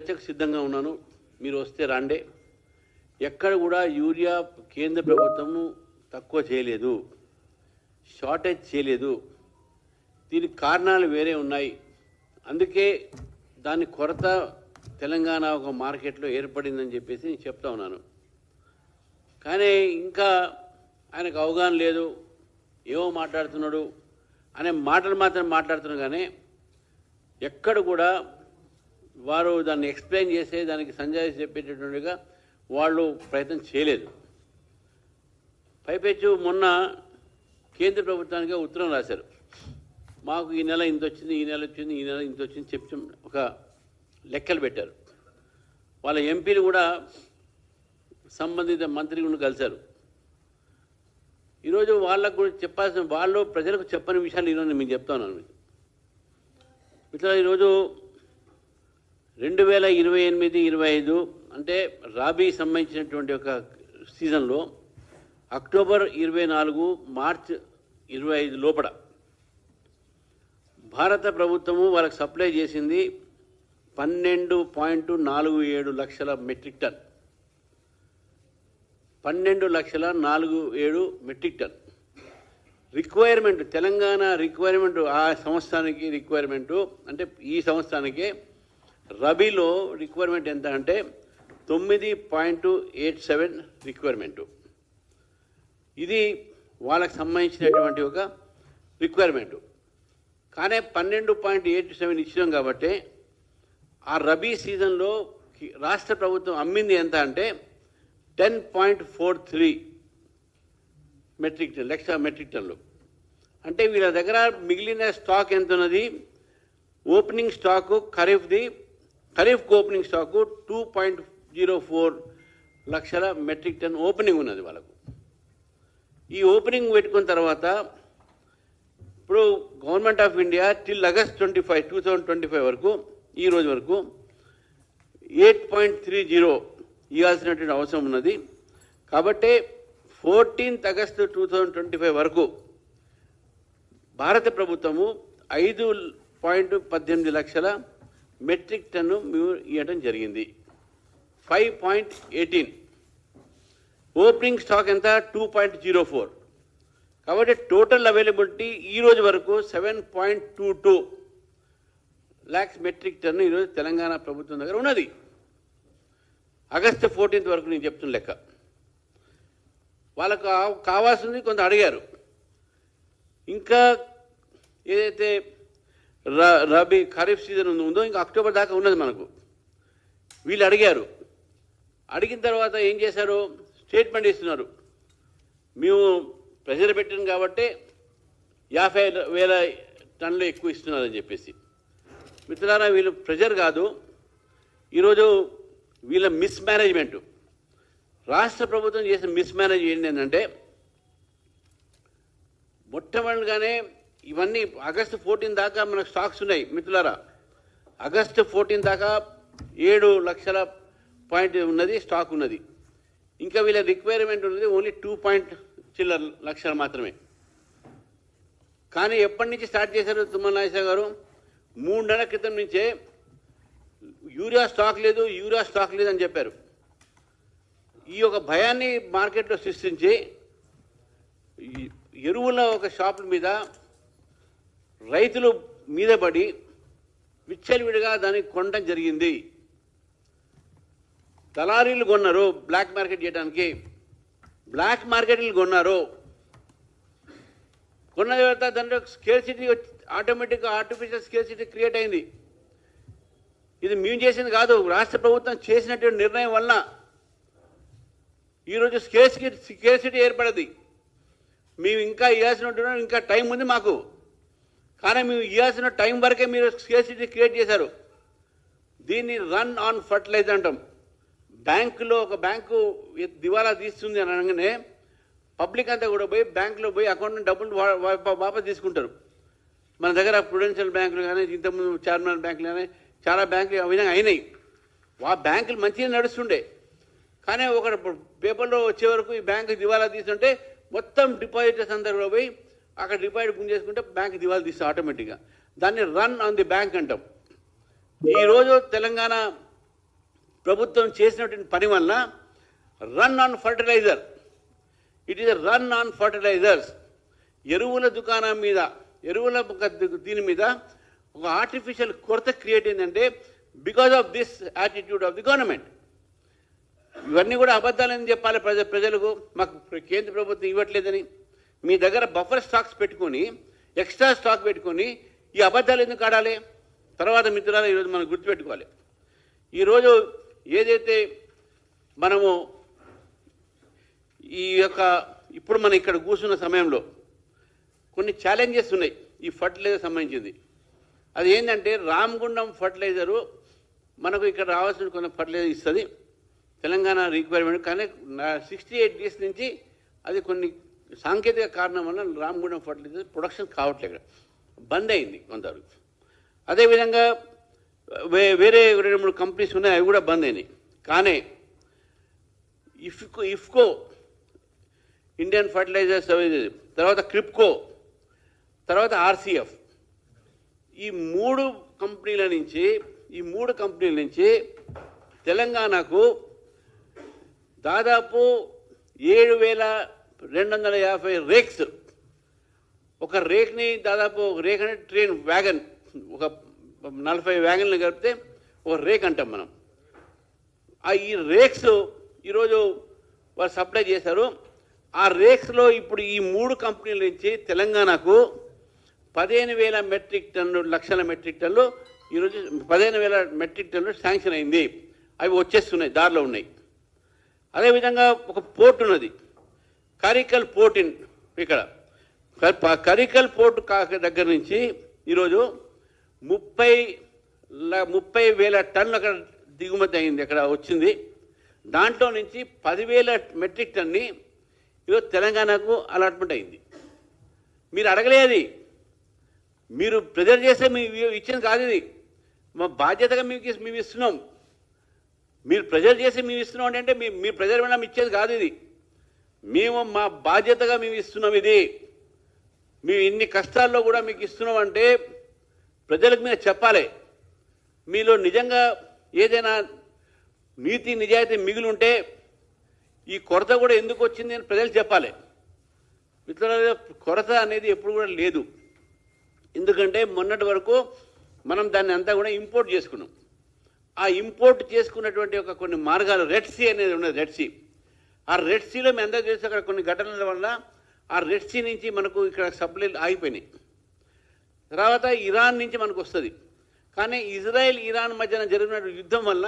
చర్చకు సిద్ధంగా ఉన్నాను. మీరు వస్తే రండి. ఎక్కడ కూడా యూరియా కేంద్ర ప్రభుత్వము తక్కువ చేయలేదు, షార్టేజ్ చేయలేదు. దీనికి కారణాలు వేరే ఉన్నాయి. అందుకే దాని కొరత తెలంగాణ ఒక మార్కెట్లో ఏర్పడిందని చెప్పేసి నేను చెప్తా ఉన్నాను. కానీ ఇంకా ఆయనకు అవగాహన లేదు, ఏవో మాట్లాడుతున్నాడు అనే మాటలు మాత్రం మాట్లాడుతున్నారు. కానీ ఎక్కడ కూడా వారు దాన్ని ఎక్స్ప్లెయిన్ చేసే దానికి సంజాయిషి చెప్పేటటువంటిగా వాళ్ళు ప్రయత్నం చేయలేదు. పైపెచ్చు మొన్న కేంద్ర ప్రభుత్వానికి ఉత్తరం రాశారు. మాకు ఈ నెల ఇంత వచ్చింది, ఈ నెల వచ్చింది, ఈ నెల ఇంత వచ్చింది చెప్పి ఒక లెక్కలు పెట్టారు. వాళ్ళ ఎంపీలు కూడా సంబంధిత మంత్రి కూడా కలిశారు. ఈరోజు వాళ్ళకు కూడా చెప్పాల్సిన, వాళ్ళు ప్రజలకు చెప్పని విషయాలు ఈరోజు నేను మీకు చెప్తా ఉన్నాను. ఇట్లా ఈరోజు 2028-25 అంటే రాబీ సంబంధించినటువంటి ఒక సీజన్లో అక్టోబర్ 24, మార్చ్ 25 లోపల భారత ప్రభుత్వము వాళ్ళకి సప్లై చేసింది 12.47 లక్షల metric ton. 12,47,000 metric ton requirement. Telangana requirement ఆ సంవత్సరానికి రిక్వైర్మెంటు అంటే ఈ సంవత్సరానికే రబీలో రిక్వైర్మెంట్ ఎంత అంటే 9.87 రిక్వైర్మెంటు. ఇది వాళ్ళకి సంబంధించినటువంటి ఒక రిక్వైర్మెంటు. కానీ 12.87 ఇచ్చినాం కాబట్టి ఆ రబీ సీజన్లో రాష్ట్ర ప్రభుత్వం అమ్మింది ఎంత అంటే 10.43 లక్ష మెట్రిక్ టన్లు. అంటే వీళ్ళ దగ్గర మిగిలిన స్టాక్ ఎంత ఉన్నది? ఓపెనింగ్ స్టాకు ఖరీఫ్కు ఓపెనింగ్ స్టాకు 2.04 లక్షల మెట్రిక్ టన్ ఓపెనింగ్ ఉన్నది వాళ్ళకు. ఈ ఓపెనింగ్ పెట్టుకున్న తర్వాత ఇప్పుడు government of India till August 25, 2025 వరకు, ఈ రోజు వరకు 8.30 ఇవ్వాల్సినటువంటి అవసరం ఉన్నది. కాబట్టి 14th August 2025 వరకు భారత ప్రభుత్వము 5.18 లక్షల మెట్రిక్ టన్ను మేము ఇవ్వడం జరిగింది. 5.18 ఓపెనింగ్ స్టాక్ ఎంత? 2.04. కాబట్టి టోటల్ అవైలబిలిటీ ఈ రోజు వరకు 7.22 లాక్స్ మెట్రిక్ టన్ను ఈరోజు తెలంగాణ ప్రభుత్వం దగ్గర ఉన్నది. August 14th వరకు నేను చెప్తున్న లెక్క. వాళ్ళకు కావాల్సింది కొంత అడిగారు. ఇంకా ఏదైతే రబీ ఖరీఫ్ సీజన్ ఉందో ఇంకా అక్టోబర్ దాకా ఉన్నది మనకు. వీళ్ళు అడిగారు. అడిగిన తర్వాత ఏం చేశారు? స్టేట్మెంట్ ఇస్తున్నారు. మేము ప్రెజర్ పెట్టాం కాబట్టి 50,000 టన్నులు ఎక్కువ ఇస్తున్నారని చెప్పేసి. మిత్రులారా, వీళ్ళు ప్రెజర్ కాదు, ఈరోజు వీళ్ళ మిస్ మేనేజ్మెంటు. రాష్ట్ర ప్రభుత్వం చేసిన మిస్ మేనేజ్ ఏంటంటే మొట్టమొదటిగానే ఇవన్నీ August 14 దాకా మనకు స్టాక్స్ ఉన్నాయి. మిత్రులారా, August 14 దాకా 7 లక్షల పాయింట్ ఉన్నది, స్టాక్ ఉన్నది. ఇంకా వీళ్ళ రిక్వైర్మెంట్ ఉన్నది ఓన్లీ 2 చిల్లర లక్షలు మాత్రమే. కానీ ఎప్పటి నుంచి స్టార్ట్ చేశారు తుమ్మల నాగేశ్వరరావు గారు? 3 నెలల క్రితం నుంచే యూరియా స్టాక్ లేదు అని చెప్పారు. ఈ యొక్క భయాన్ని మార్కెట్లో సృష్టించి ఎరువుల ఒక షాపుల మీద రైతులు మీద పడి విచ్చలవిడిగా దాన్ని కొనడం జరిగింది. దళారీలు కొన్నారు బ్లాక్ మార్కెట్ చేయడానికి. బ్లాక్ మార్కెట్లు కొన్నారు. కొన్న తర్వాత దాంట్లో స్కేర్సిటీ ఆటోమేటిక్గా ఆర్టిఫిషియల్ స్కేర్సిటీ క్రియేట్ అయింది. ఇది మేము చేసింది కాదు, రాష్ట్ర ప్రభుత్వం చేసినటువంటి నిర్ణయం వల్ల ఈరోజు స్కేర్సిటీ ఏర్పడది. మేము ఇంకా ఇవ్వాల్సిన ఇంకా టైం ఉంది మాకు. కానీ మేము ఇవ్వాల్సిన టైం వరకే మీరు స్కేర్సిటీ క్రియేట్ చేశారు. దీన్ని రన్ ఆన్ ఫర్టిలైజర్ అంటాం. బ్యాంకులో ఒక బ్యాంకు దివాలా తీస్తుంది అని అనగానే పబ్లిక్ అంతా కూడా పోయి బ్యాంకులో పోయి అకౌంట్ డబ్బులు వాపస్ తీసుకుంటారు. మన దగ్గర ప్రుడెన్షియల్ బ్యాంకులు కానీ, ఇంతకుముందు చార్మినార్ బ్యాంకులు కానీ చాలా బ్యాంకులు ఆ విధంగా అయినాయి. ఆ బ్యాంకులు మంచిగా నడుస్తుండే. కానీ ఒక పేపర్లో వచ్చే వరకు ఈ బ్యాంకు దివాలా తీస్తుంటే మొత్తం డిపాజిటర్స్ అందరూ కూడా పోయి అక్కడ డిపాజిట్ గుంజేసుకుంటే బ్యాంక్ దివాలా తీస్తే ఆటోమేటిక్గా. దాన్ని రన్ ఆన్ ది బ్యాంక్ అంటాం. ఈరోజు తెలంగాణ ప్రభుత్వం చేసినటువంటి పని వలన run on fertiliser, it is run on fertilisers, ఎరువుల దుకాణం మీద, ఎరువుల దీని మీద ఒక ఆర్టిఫిషియల్ కొరత క్రియేట్ అయిందంటే because of this attitude of the government. ఇవన్నీ కూడా అబద్ధాలని చెప్పాలి ప్రజలకు. మాకు కేంద్ర ప్రభుత్వం ఇవ్వట్లేదని మీ దగ్గర బఫర్ స్టాక్స్ పెట్టుకొని, ఎక్స్ట్రా స్టాక్ పెట్టుకొని ఈ అబద్ధాలు ఎందుకు ఆడాలి? తర్వాత మిత్రులారా, ఈరోజు మనం గుర్తుపెట్టుకోవాలి, ఈరోజు ఏదైతే మనము ఈ యొక్క ఇప్పుడు మనం ఇక్కడ కూర్చున్న సమయంలో కొన్ని ఛాలెంజెస్ ఉన్నాయి ఈ ఫర్టిలైజర్ సంబంధించింది. అది ఏంటంటే రామగుండం ఫర్టిలైజరు మనకు ఇక్కడ రావాల్సిన కొన్ని ఫర్టిలైజర్ ఇస్తుంది తెలంగాణ రిక్వైర్మెంట్, కానీ 68 డేస్ నుంచి అది కొన్ని సాంకేతిక కారణం వల్ల రామగుండం ఫర్టిలైజర్ ప్రొడక్షన్ కావట్లేదు, ఇక్కడ బంద్ అయింది కొంతవరకు. అదేవిధంగా వేరే 2-3 కంపెనీస్ ఉన్నాయి, అవి కూడా బంద్ అయినాయి. కానీ ఇఫ్కో ఇండియన్ ఫర్టిలైజర్ సర్వీసెస్, తర్వాత క్రిప్కో, తర్వాత ఆర్సీఎఫ్, ఈ మూడు కంపెనీల నుంచి తెలంగాణకు దాదాపు 7,250 రేక్స్, ఒక రేక్ని దాదాపు ఒక రేక్ అంటే ట్రైన్ వ్యాగన్, ఒక 40 వ్యాగన్లు కలిపితే ఒక రేక్ అంటాం మనం. ఈ రేక్స్ ఈరోజు వారు సప్లై చేశారు. ఆ రేక్స్లో ఇప్పుడు ఈ మూడు కంపెనీల నుంచి తెలంగాణకు 15,000 మెట్రిక్ టన్ను, లక్షల మెట్రిక్ టన్నులు, ఈరోజు 15,000 మెట్రిక్ టన్నులు శాంక్షన్ అయింది. అవి వచ్చేస్తున్నాయి, దారిలో ఉన్నాయి. అదేవిధంగా ఒక పోర్ట్ ఉన్నది, కరికల్ పోర్ట్ ఇక్కడ. కరికల్ పోర్ట్ దగ్గర నుంచి ఈరోజు 30,000 టన్నులు అక్కడ దిగుమతి అయింది, అక్కడ వచ్చింది. దాంట్లో నుంచి 10,000 మెట్రిక్ టన్ని ఈరోజు తెలంగాణకు అలాట్మెంట్ అయింది. మీరు అడగలేదు, మీరు ప్రెజర్ చేస్తే మేము ఇచ్చింది కాదు, ఇది మా బాధ్యతగా మేము ఇస్తున్నాం. మీరు ప్రెజర్ చేసి మేము ఇస్తున్నాం అంటే మీరు ప్రెజర్ మీద ఇచ్చేది కాదు, ఇది మేము మా బాధ్యతగా మేము ఇస్తున్నాం. ఇది మేము ఇన్ని కష్టాల్లో కూడా మీకు ఇస్తున్నాం అంటే ప్రజలకు మీరు చెప్పాలి. మీలో నిజంగా ఏదైనా నీతి నిజాయితీ మిగిలి ఉంటే ఈ కొరత కూడా ఎందుకు వచ్చింది అని ప్రజలు చెప్పాలి. మిత్రులారా, కొరత అనేది ఎప్పుడు కూడా లేదు. ఎందుకంటే మొన్నటి వరకు మనం దాన్ని అంతా కూడా ఇంపోర్ట్ చేసుకున్నాం. ఆ ఇంపోర్ట్ చేసుకున్నటువంటి ఒక కొన్ని మార్గాలు, రెడ్ సీ అనేది ఉన్నది, రెడ్ సీ. ఆ రెడ్ సీలో మేము అందరూ చేసి అక్కడ కొన్ని ఘటనల వల్ల ఆ రెడ్ సీ నుంచి మనకు ఇక్కడ సప్లైలు ఆగిపోయినాయి. తర్వాత ఇరాన్ నుంచి మనకు వస్తుంది, కానీ ఇజ్రాయెల్ ఇరాన్ మధ్యన జరిగిన యుద్ధం వల్ల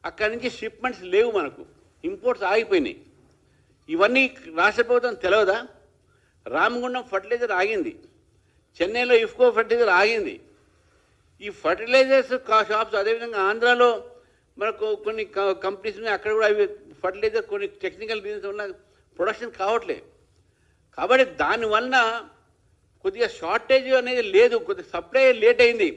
అక్కడి నుంచి షిప్మెంట్స్ లేవు, మనకు ఇంపోర్ట్స్ ఆగిపోయినాయి. ఇవన్నీ రాష్ట్ర ప్రభుత్వం తెలియదా? రామగుండం ఫర్టిలైజర్ ఆగింది, చెన్నైలో ఇఫ్కో ఫర్టిలైజర్ ఆగింది. ఈ ఫర్టిలైజర్స్ షాప్స్, అదేవిధంగా ఆంధ్రాలో మనకు కొన్ని కంపెనీస్ ఉన్నాయి, అక్కడ కూడా అవి ఫర్టిలైజర్ కొన్ని టెక్నికల్ రీజన్స్ వల్ల ప్రొడక్షన్ కావట్లేదు. కాబట్టి దానివల్ల కొద్దిగా షార్టేజ్ అనేది లేదు, కొద్దిగా సప్లై లేట్ అయింది.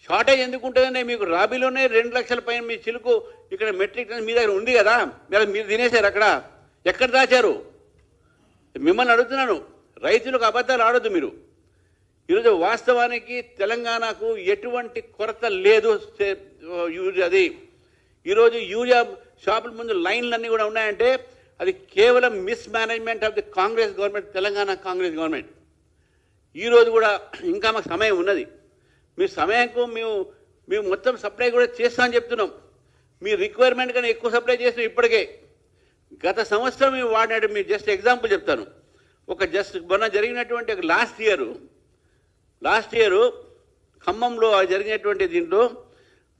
షార్టేజ్ ఎందుకు ఉంటుందంటే మీకు రాబీలోనే 2 లక్షల పైన మీ చిలుకు ఇక్కడ మెట్రిక్ టన్ మీ దగ్గర ఉంది కదా, మీరు తినేశారు. అక్కడ ఎక్కడ దాచారు? మిమ్మల్ని అడుగుతున్నాను, రైతులకు అబద్ధాలు ఆడొద్దు మీరు. ఈరోజు వాస్తవానికి తెలంగాణకు ఎటువంటి కొరత లేదు యూరియాది. ఈరోజు యూరియా షాపుల ముందు లైన్లన్నీ కూడా ఉన్నాయంటే అది కేవలం mismanagement of the Congress government, Telangana Congress government. ఈరోజు కూడా ఇంకా మాకు సమయం ఉన్నది. మీ సమయంకు మేము మొత్తం సప్లై కూడా చేస్తామని చెప్తున్నాం. మీ రిక్వైర్మెంట్ కన్నా ఎక్కువ సప్లై చేస్తున్నాం ఇప్పటికే. గత సంవత్సరం మేము వాడినట్టు మీరు జస్ట్ ఎగ్జాంపుల్ చెప్తాను. మొన్న జరిగినటువంటి ఒక లాస్ట్ ఇయర్ ఖమ్మంలో జరిగినటువంటి దీంట్లో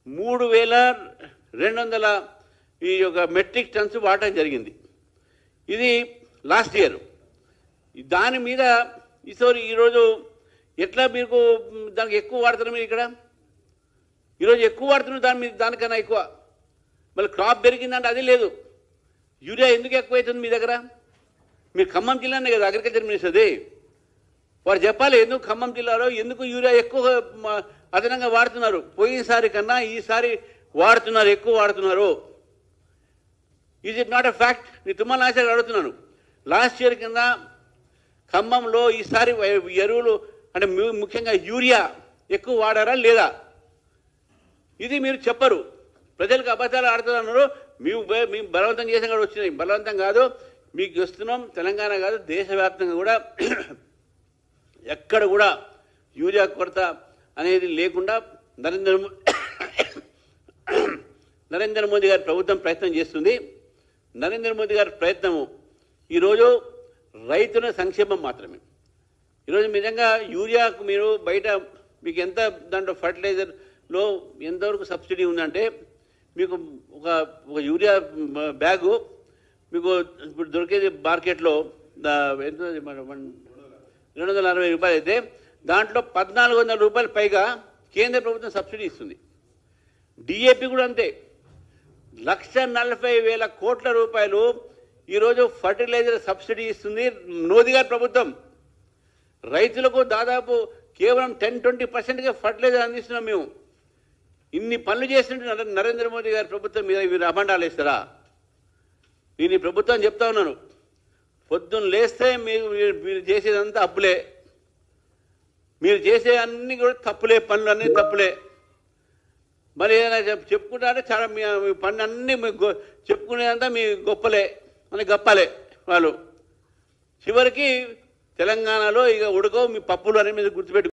3,200 ఈ యొక్క మెట్రిక్ టన్స్ వాడటం జరిగింది. ఇది లాస్ట్ ఇయర్. దాని మీద ఈరోజు ఎట్లా మీకు దానికి ఎక్కువ వాడుతున్నారు? మీరు ఇక్కడ ఈరోజు ఎక్కువ వాడుతున్నారు దానికన్నా ఎక్కువ. మళ్ళీ క్రాప్ పెరిగిందంటే అది లేదు. యూరియా ఎందుకు ఎక్కువ అవుతుంది మీ దగ్గర? మీరు ఖమ్మం జిల్లానే కదా అగ్రికల్చర్ మినిస్టర్ది, వారు చెప్పాలి ఎందుకు ఖమ్మం జిల్లాలో ఎందుకు యూరియా ఎక్కువ అదనంగా వాడుతున్నారు. పోయినసారి కన్నా ఈసారి వాడుతున్నారు, ఎక్కువ వాడుతున్నారు. Is it not a fact? నేను తుమ్మల నాగేశ్వర అడుగుతున్నాను. లాస్ట్ ఇయర్ కింద ఖమ్మంలో ఈసారి ఎరువులు అంటే ముఖ్యంగా యూరియా ఎక్కువ వాడారా లేదా? ఇది మీరు చెప్పరు. ప్రజలకు అబద్ధాలు ఆడుతున్నారు. మేము బలవంతం చేసిన కూడా వచ్చినాయి. బలవంతం కాదు, మీకు ఇస్తున్నాం. తెలంగాణ కాదు, దేశవ్యాప్తంగా కూడా ఎక్కడ కూడా యూరియా కొరత అనేది లేకుండా నరేంద్ర మోదీ గారి ప్రభుత్వం ప్రయత్నం చేస్తుంది. నరేంద్ర మోదీ గారి ప్రయత్నము ఈరోజు రైతుల సంక్షేమం మాత్రమే. ఈరోజు నిజంగా యూరియాకు మీరు బయట మీకు ఎంత దాంట్లో ఫర్టిలైజర్లో ఎంతవరకు సబ్సిడీ ఉందంటే మీకు ఒక యూరియా బ్యాగు మీకు ఇప్పుడు దొరికేది మార్కెట్లో ఎంత 260 రూపాయలు అయితే దాంట్లో 1400 రూపాయలు పైగా కేంద్ర ప్రభుత్వం సబ్సిడీ ఇస్తుంది. డిఏపి కూడా అంతే. 1,40,000 కోట్ల రూపాయలు ఈరోజు ఫర్టిలైజర్ సబ్సిడీ ఇస్తుంది మోదీ గారి ప్రభుత్వం. రైతులకు దాదాపు కేవలం 10-20% ఫర్టిలైజర్ అందిస్తున్నాం మేము. ఇన్ని పనులు చేసినట్టు నరేంద్ర మోదీ గారి ప్రభుత్వం మీద వీరు అభండాలు వేస్తారా? నేను ఈ ప్రభుత్వం చెప్తా ఉన్నాను, పొద్దున్న లేస్తే మీరు చేసేదంతా అప్పులే, మీరు చేసే అన్ని కూడా తప్పులే, పనులు అన్నీ తప్పులే. మరి ఏదైనా చెప్పుకుంటారంటే చాలా మీ పనులు అన్నీ చెప్పుకునేదంతా మీ గొప్పలే అని గప్పాలే వాళ్ళు. చివరికి తెలంగాణలో ఇక ఉడకవు మీ పప్పులు అనే మీద గుర్తుపెట్టు.